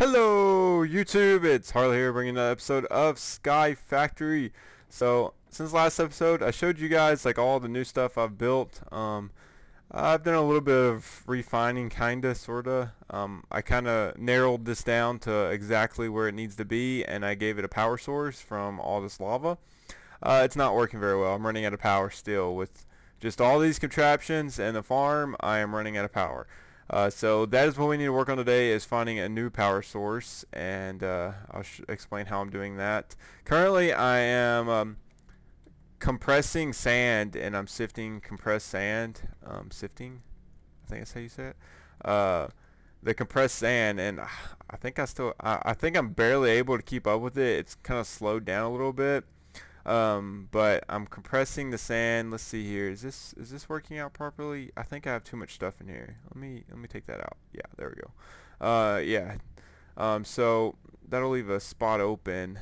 Hello YouTube, it's Harley here bringing another episode of Sky Factory. So since last episode I showed you guys like all the new stuff I've built. I've done a little bit of refining, kinda, sorta. I kinda narrowed this down to exactly where it needs to be, and I gave it a power source from all this lava. It's not working very well. I'm running out of power still with just all these contraptions and the farm. I am running out of power. So that is what we need to work on today, is finding a new power source, and I'll explain how I'm doing that. Currently I am compressing sand, and I'm sifting compressed sand. Sifting, I think that's how you say it. The compressed sand, and I think I think I'm barely able to keep up with it. It's kind of slowed down a little bit. But I'm compressing the sand. Let's see here. Is this working out properly? I think I have too much stuff in here. Let me take that out. Yeah, there we go. Yeah. So that'll leave a spot open.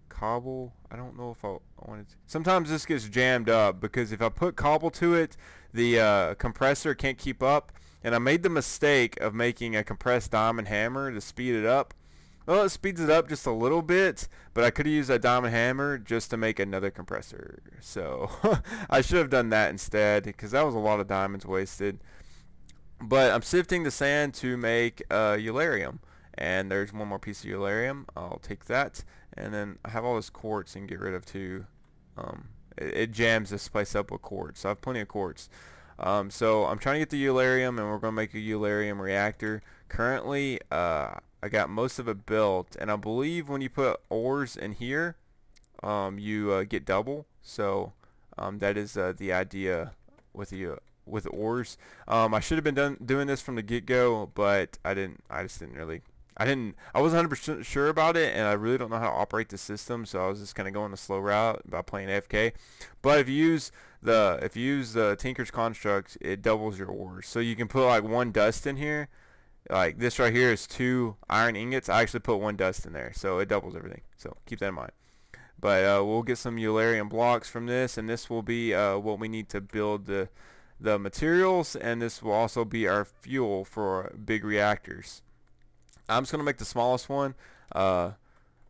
Cobble. I don't know if I wanted to. Sometimes this gets jammed up because if I put cobble to it, the compressor can't keep up. And I made the mistake of making a compressed diamond hammer to speed it up. Well, it speeds it up just a little bit, but I could have used a diamond hammer just to make another compressor. So I should have done that instead, because that was a lot of diamonds wasted. But I'm sifting the sand to make eulerium, and there's one more piece of eulerium. I'll take that, and then I have all this quartz and get rid of too. It jams this place up with quartz, so I have plenty of quartz. So I'm trying to get the eulerium, and we're going to make a eulerium reactor. Currently, I got most of it built, and I believe when you put ores in here, you get double. So that is the idea with ores. I should have been doing this from the get-go, but I wasn't 100% sure about it, and I really don't know how to operate the system, so I was just kind of going the slow route by playing AFK. But if you use the Tinker's Construct, it doubles your ores. So you can put like one dust in here. Like this right here is 2 iron ingots. I actually put 1 dust in there, so it doubles everything. So keep that in mind. But we'll get some eulerium blocks from this, and this will be what we need to build the materials, and this will also be our fuel for big reactors. I'm just gonna make the smallest one,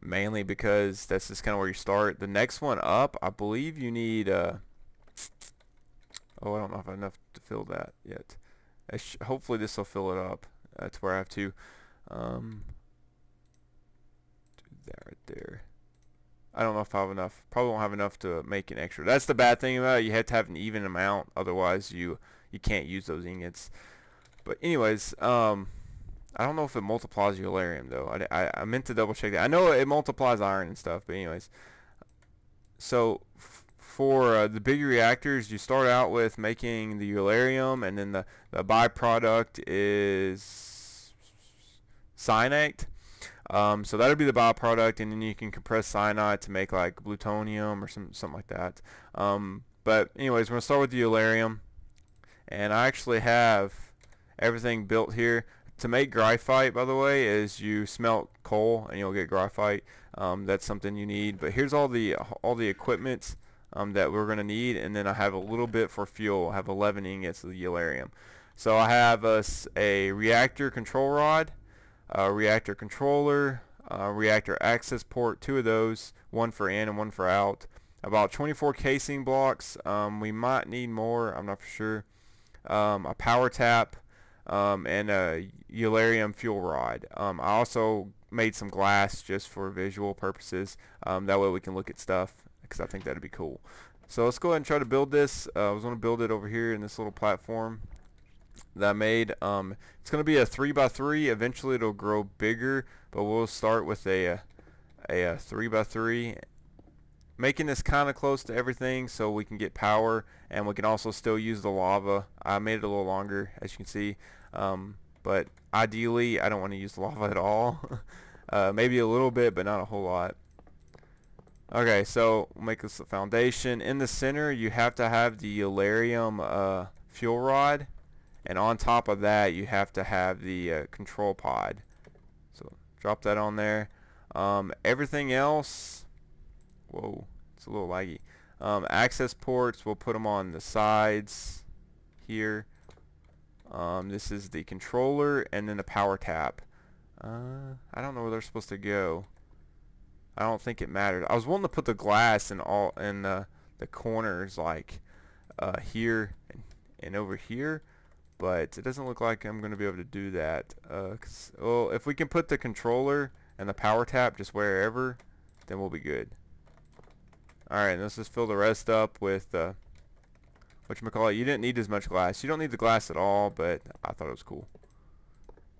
mainly because that's just kind of where you start. The next one up, I believe you need. Oh, I don't know if I have enough to fill that yet. Hopefully this will fill it up. That's where I have to do that right there. I don't know if I have enough. Probably won't have enough to make an extra. That's the bad thing about it. You have to have an even amount, otherwise you can't use those ingots. But anyways, I don't know if it multiplies eulerium though. I meant to double check that. I know it multiplies iron and stuff, but anyways. So for the big reactors, you start out with making the eulerium, and then the byproduct is cyanate. So that'll be the byproduct, and then you can compress cyanide to make like plutonium or something like that. But anyways, we're gonna start with the eulerium, and I actually have everything built here. To make graphite, by the way, is you smelt coal and you'll get graphite. That's something you need. But here's all the equipment that we're going to need, and then I have a little bit for fuel. I have 11 ingots of the eulerium. So I have a reactor control rod, a reactor controller, reactor access port, 2 of those, 1 for in and 1 for out. About 24 casing blocks. We might need more, I'm not for sure. A power tap, and a eulerium fuel rod. I also made some glass just for visual purposes. That way we can look at stuff, because I think that'd be cool. So let's go ahead and try to build this. I was going to build it over here in this little platform that I made. It's going to be a 3x3. Eventually it'll grow bigger, but we'll start with a 3x3, making this kind of close to everything so we can get power, and we can also still use the lava. I made it a little longer, as you can see, but ideally I don't want to use the lava at all. Maybe a little bit, but not a whole lot. Okay, so we'll make this the foundation. In the center you have to have the eulerium fuel rod, and on top of that you have to have the control pod. So drop that on there. Everything else, whoa, it's a little laggy. Access ports, we'll put them on the sides here. This is the controller, and then the power tap. I don't know where they're supposed to go. I don't think it mattered. I was willing to put the glass in all in the corners, like here and over here, but it doesn't look like I'm going to be able to do that. Well, if we can put the controller and the power tap just wherever, then we'll be good. Alright, let's just fill the rest up with whatchamacallit. You didn't need as much glass. You don't need the glass at all, but I thought it was cool.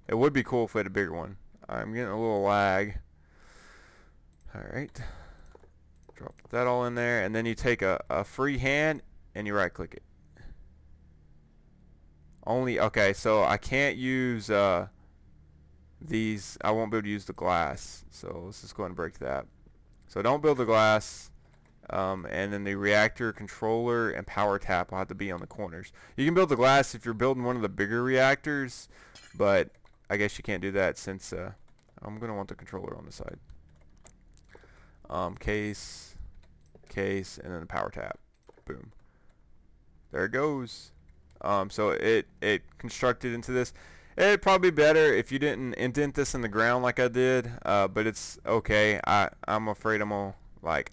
It would be cool if we had a bigger one. I'm getting a little lag. Alright. Drop that all in there, and then you take a free hand and you right click it. Okay, so I can't use these. I won't be able to use the glass, so let's just go ahead and break that. So don't build the glass, and then the reactor controller and power tap will have to be on the corners. You can build the glass if you're building one of the bigger reactors, but I guess you can't do that since I'm gonna want the controller on the side. Case, and then the power tap. Boom. There it goes. So it constructed into this. It'd probably be better if you didn't indent this in the ground like I did, but it's okay. I'm afraid I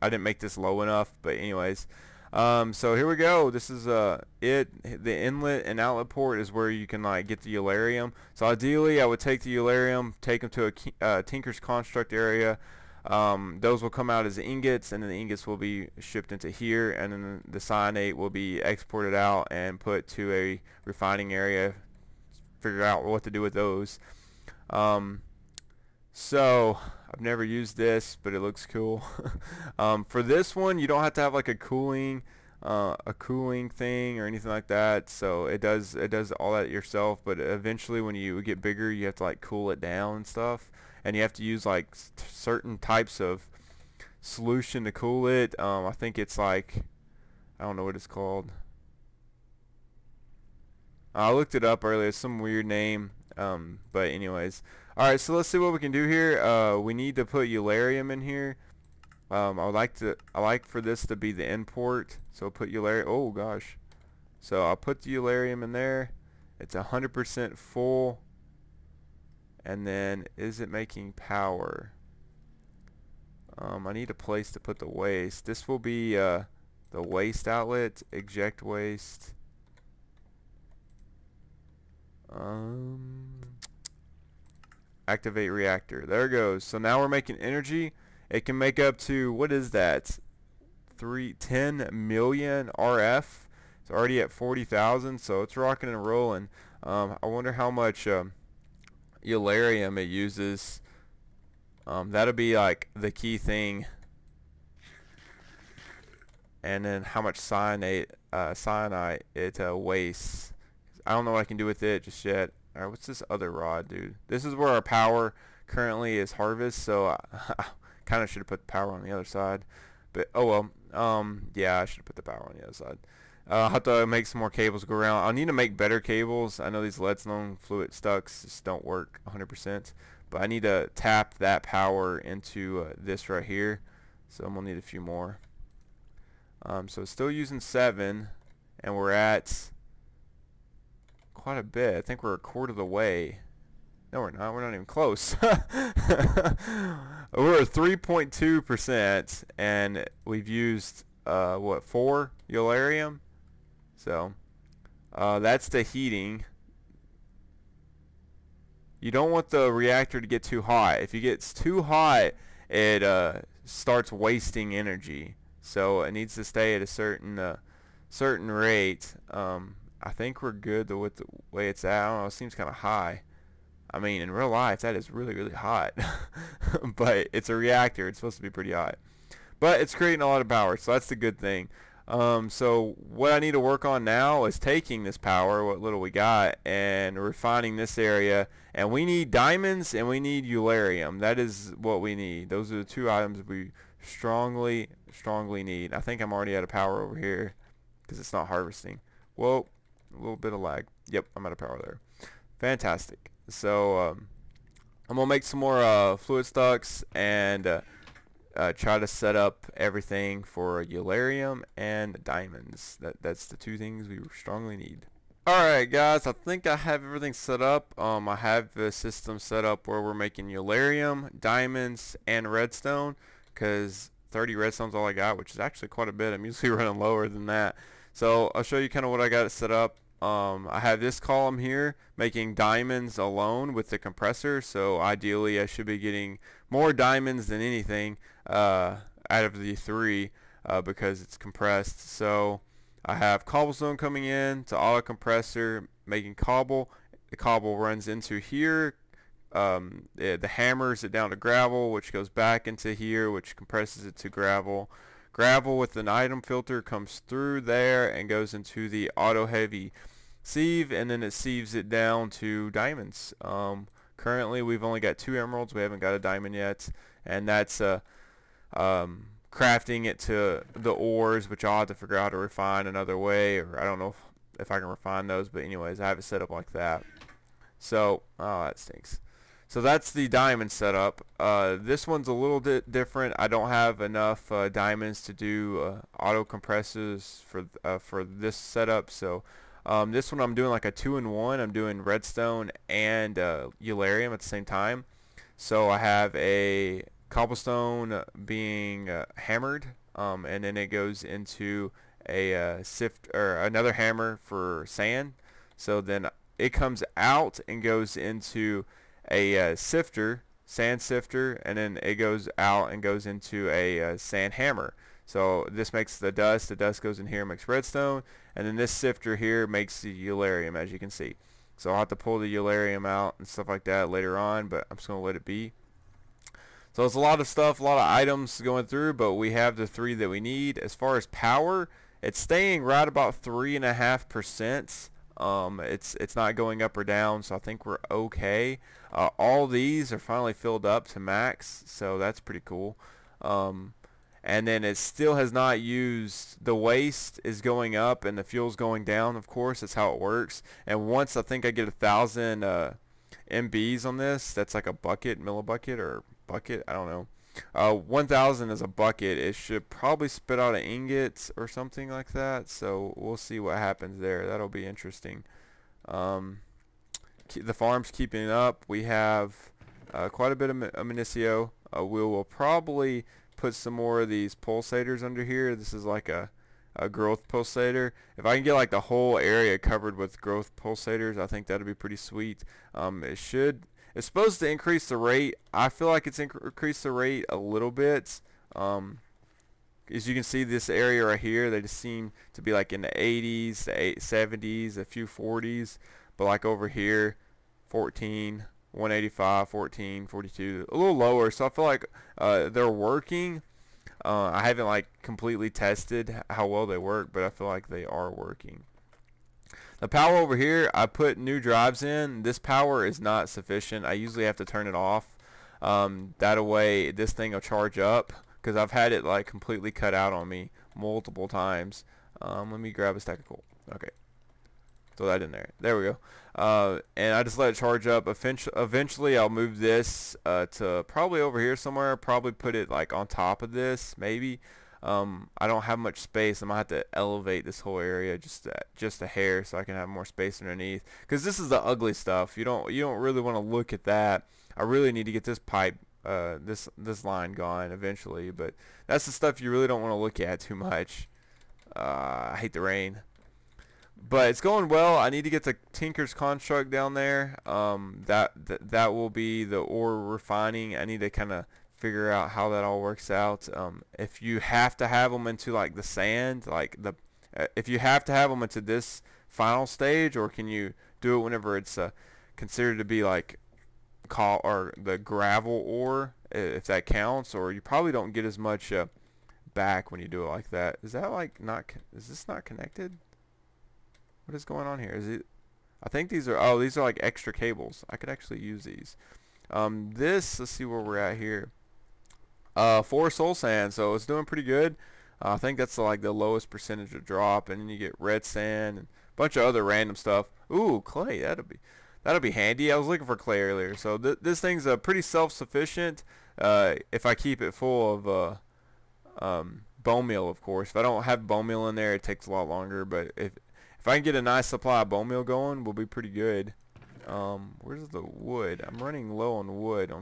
didn't make this low enough, but anyways. So here we go. This is the inlet and outlet port is where you can get the Eularium. So ideally I would take the Eularium, take them to a Tinker's Construct area. Those will come out as ingots, and then the ingots will be shipped into here, and then the cyanate will be exported out and put to a refining area. Figure out what to do with those. So I've never used this, but it looks cool. For this one, you don't have to have like a cooling thing or anything like that. So it does all that yourself. But eventually, when you get bigger, you have to like cool it down and stuff, and you have to use like certain types of solution to cool it. I think it's like, I don't know what it's called. I looked it up earlier. It's some weird name. But anyways, all right. So let's see what we can do here. We need to put Eularium in here. I like for this to be the import. So put Eularium. Oh gosh. So I'll put the Eularium in there. It's 100% full. And then, is it making power? I need a place to put the waste. This will be the waste outlet. Eject waste. Activate reactor. There it goes. So now we're making energy. It can make up to, what is that? 10 million RF. It's already at 40,000, so it's rocking and rolling. I wonder how much Eularium it uses. That'll be like the key thing. And then how much cyanide it wastes. I don't know what I can do with it just yet. Alright, what's this other rod, dude? This is where our power currently is harvest, so I kind of should have put the power on the other side. But, oh well. Yeah, I should have put the power on the other side. I'll have to make some more cables go around. I'll need to make better cables. I know these lead-slung fluid stucks just don't work 100%. But I need to tap that power into this right here. So I'm going to need a few more. So it's still using 7. And we're at quite a bit. I think we're a quarter of the way. No, we're not. We're not even close. We're at 3.2%, and we've used what, 4 Eularium? So that's the heating. You don't want the reactor to get too hot. If it gets too hot, it starts wasting energy. So it needs to stay at a certain rate. I think we're good with the way it's at. I don't know, it seems kind of high. I mean, in real life, that is really, really hot. But it's a reactor. It's supposed to be pretty hot. But it's creating a lot of power, so that's the good thing. So what I need to work on now is taking this power, what little we got, and refining this area. And we need diamonds and we need Eularium. That is what we need. Those are the 2 items we strongly need. I think I'm already out of power over here because it's not harvesting. Whoa. A little bit of lag. Yep, I'm out of power there. Fantastic. So I'm gonna make some more fluid stocks and try to set up everything for Eularium and diamonds. That's the 2 things we strongly need. Alright guys, I think I have everything set up. I have the system set up where we're making Eularium, diamonds, and redstone, because 30 redstone's all I got, which is actually quite a bit. I'm usually running lower than that. So I'll show you kind of what I got set up. I have this column here making diamonds alone with the compressor, so ideally I should be getting more diamonds than anything out of the three because it's compressed. So I have cobblestone coming in to auto compressor making cobble. The cobble runs into here. The hammers it down to gravel, which goes back into here, which compresses it to gravel. Gravel with an item filter comes through there and goes into the auto heavy sieve, and then it sieves it down to diamonds. Currently we've only got 2 emeralds. We haven't got a diamond yet, and that's crafting it to the ores, which I'll have to figure out how to refine another way, or I don't know if I can refine those, but anyways, I have it set up like that. So, oh, that stinks. So that's the diamond setup. This one's a little bit different. I don't have enough diamonds to do auto compressors for this setup. So this one I'm doing like a 2-in-1. I'm doing redstone and Eularium at the same time. So I have a cobblestone being hammered, and then it goes into a sift or another hammer for sand. So then it comes out and goes into a sand sifter, and then it goes out and goes into a sand hammer. So this makes the dust goes in here, makes redstone, and then this sifter here makes the Eularium, as you can see. So I'll have to pull the Eularium out and stuff like that later on, but I'm just going to let it be. So it's a lot of stuff, a lot of items going through, but we have the 3 that we need. As far as power, it's staying right about 3.5%. It's not going up or down, so I think we're okay. All these are finally filled up to max, so that's pretty cool. And then it still has not used, the waste is going up and the fuel's going down, of course. That's how it works. And once I think I get 1,000 MBs on this, that's like a bucket, millibucket, or bucket, I don't know. 1,000 is a bucket. It should probably spit out an ingot or something like that, so we'll see what happens there. That'll be interesting. The farm's keeping up. We have quite a bit of Minicio. We will probably put some more of these pulsators under here. This is like a growth pulsator. If I can get like the whole area covered with growth pulsators, I think that'd be pretty sweet. It's supposed to increase the rate. I feel like it's increased the rate a little bit. As you can see, this area right here, they just seem to be like in the 80s, the 70s, a few 40s. But like over here, 14, 185, 14, 42, a little lower. So I feel like they're working. I haven't like completely tested how well they work, but I feel like they are working. The power over here, I put new drives in. This power is not sufficient. I usually have to turn it off. That way this thing will charge up, because I've had it like completely cut out on me multiple times. Let me grab a stack of coal. Okay. Throw that in there. There we go. And I just let it charge up. Eventually I'll move this to probably over here somewhere. Probably put it like on top of this, maybe. I don't have much space. I'm gonna have to elevate this whole area just a hair so I can have more space underneath. Because this is the ugly stuff. You don't really want to look at that. I really need to get this pipe, this line gone eventually. But that's the stuff you really don't want to look at too much. I hate the rain. But it's going well. I need to get the Tinker's Construct down there. That will be the ore refining. I need to kind of figure out how that all works out. If you have to have them into like the sand, like if you have to have them into this final stage, or can you do it whenever it's considered to be like or the gravel ore, if that counts? Or you probably don't get as much back when you do it like that. Is that like not? Is this not connected? What is going on here? Is it? I think these are. These are like extra cables. I could actually use these. Let's see where we're at here. 4 soul sand, so it's doing pretty good. I think that's like the lowest percentage of drop, and then you get red sand and a bunch of other random stuff. Ooh, clay. That'll be handy. I was looking for clay earlier. So this thing's pretty self-sufficient. If I keep it full of bone meal, of course. If I don't have bone meal in there, it takes a lot longer. But if if I can get a nice supply of bone meal going, we'll be pretty good. Where's the wood? I'm running low on wood,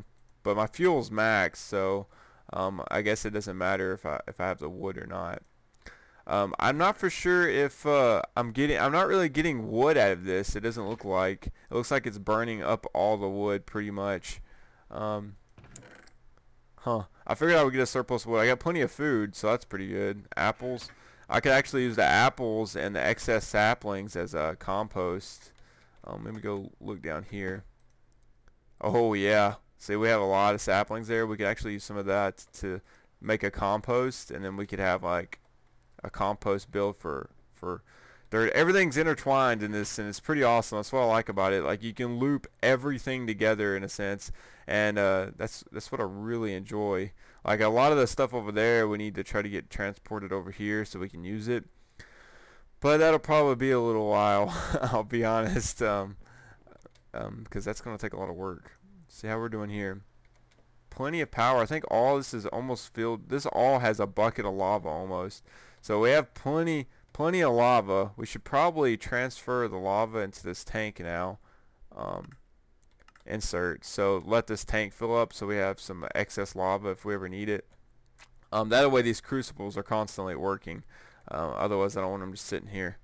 but my fuel's max, so I guess it doesn't matter if I have the wood or not. I'm not for sure if I'm not really getting wood out of this. It doesn't look like. It looks like it's burning up all the wood pretty much. I figured I would get a surplus wood. I got plenty of food, so that's pretty good. Apples. I could actually use the apples and the excess saplings as a compost. Let me go look down here. Oh yeah. See, we have a lot of saplings there. We could actually use some of that to make a compost, and then we could have like a compost build for dirt. Everything's intertwined in this, and it's pretty awesome. That's what I like about it. Like, you can loop everything together in a sense, and that's what I really enjoy. Like, a lot of the stuff over there we need to try to get transported over here so we can use it, but that'll probably be a little while. I'll be honest, because that's going to take a lot of work. See how we're doing here. Plenty of power. I think all this is almost filled. This all has a bucket of lava almost. So we have plenty of lava. We should probably transfer the lava into this tank now. Insert. So let this tank fill up so we have some excess lava if we ever need it. That way these crucibles are constantly working. Otherwise I don't want them just sitting here.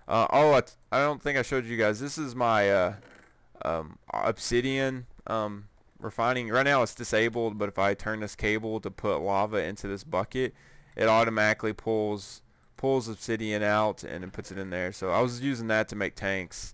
I don't think I showed you guys. This is my obsidian refining. Right now it's disabled, but if I turn this cable to put lava into this bucket, it automatically pulls obsidian out and it puts it in there. So I was using that to make tanks,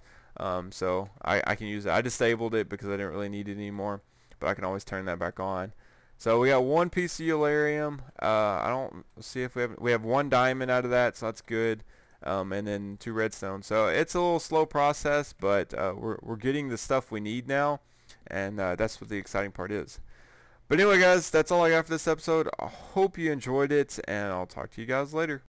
so I can use it. I disabled it because I didn't really need it anymore, but I can always turn that back on. So we got one piece of Eularium. I don't see if we have one diamond out of that, so that's good. And then 2 redstone. So it's a little slow process, but we're getting the stuff we need now, and that's what the exciting part is. But anyway, guys, that's all I got for this episode. I hope you enjoyed it, and I'll talk to you guys later.